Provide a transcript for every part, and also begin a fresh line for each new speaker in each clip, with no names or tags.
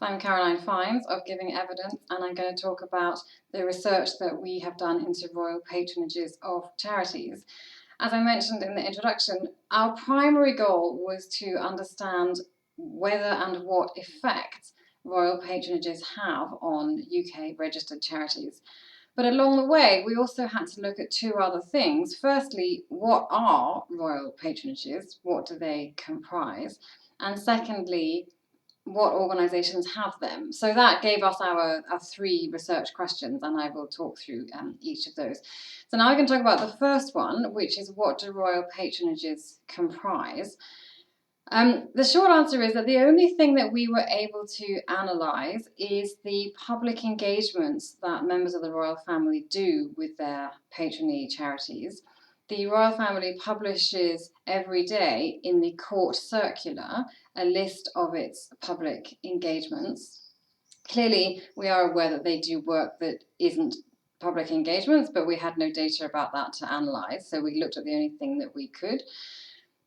I'm Caroline Fines of Giving Evidence, and I'm going to talk about the research that we have done into royal patronages of charities. As I mentioned in the introduction, our primary goal was to understand whether and what effect royal patronages have on UK registered charities. But along the way, we also had to look at two other things. Firstly, what are royal patronages? What do they comprise? And secondly, what organisations have them. So that gave us our three research questions, and I will talk through each of those. So now I can talk about the first one, which is what do royal patronages comprise? The short answer is that the only thing that we were able to analyse is the public engagements that members of the royal family do with their patronage charities. The royal family publishes every day in the court circular a list of its public engagements. Clearly, we are aware that they do work that isn't public engagements, but we had no data about that to analyse, so we looked at the only thing that we could.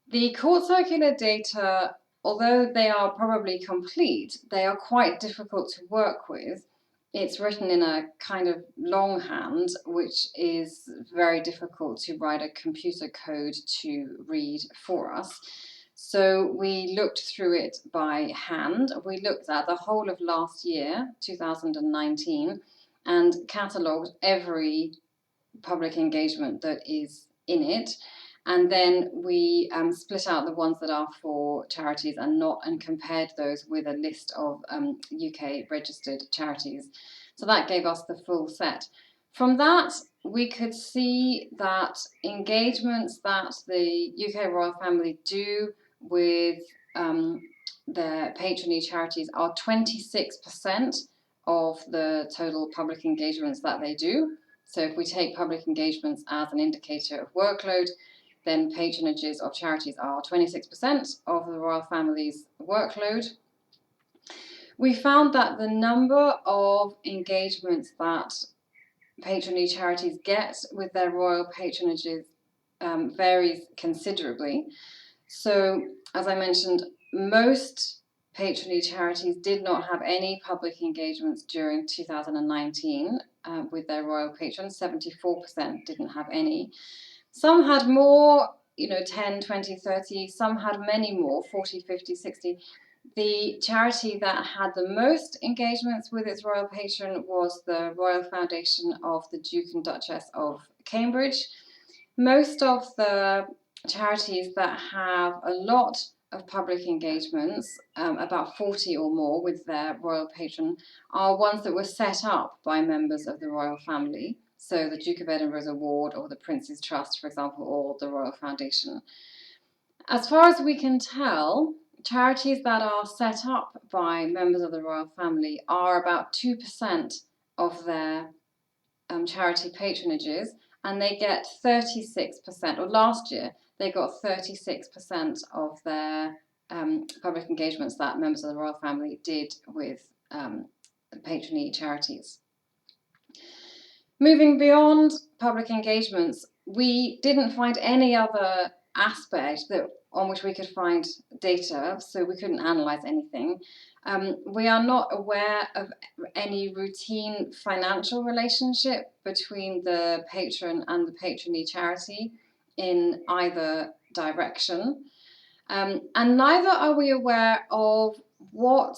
The court circular data, although they are probably complete, they are quite difficult to work with. It's written in a kind of longhand, which is very difficult to write a computer code to read for us. So we looked through it by hand. We looked at the whole of last year, 2019, and catalogued every public engagement that is in it. And then we split out the ones that are for charities and not, and compared those with a list of UK registered charities. So that gave us the full set. From that, we could see that engagements that the UK royal family do with their patronage charities are 26% of the total public engagements that they do. So if we take public engagements as an indicator of workload, then patronages of charities are 26% of the royal family's workload. We found that the number of engagements that patronage charities get with their royal patronages varies considerably. So, as I mentioned, most patronage charities did not have any public engagements during 2019 with their royal patrons. 74% didn't have any. Some had more, 10, 20, 30. Some had many more, 40, 50, 60. The charity that had the most engagements with its royal patron was the Royal Foundation of the Duke and Duchess of Cambridge. Most of the charities that have a lot of public engagements, about 40 or more with their royal patron, are ones that were set up by members of the royal family. So the Duke of Edinburgh's Award or the Prince's Trust, for example, or the Royal Foundation. As far as we can tell, charities that are set up by members of the royal family are about 2% of their charity patronages, and they get 36%, or last year they got 36% of their public engagements that members of the royal family did with patronage charities. Moving beyond public engagements, we didn't find any other aspect on which we could find data, so we couldn't analyse anything. We are not aware of any routine financial relationship between the patron and the patronage charity in either direction. And neither are we aware of what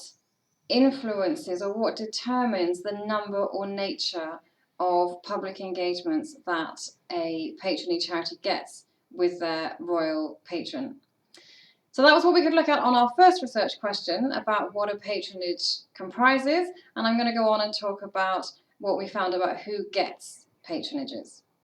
influences or what determines the number or nature of public engagements that a patronage charity gets with their royal patron. So that was what we could look at on our first research question about what a patronage comprises, and I'm going to go on and talk about what we found about who gets patronages.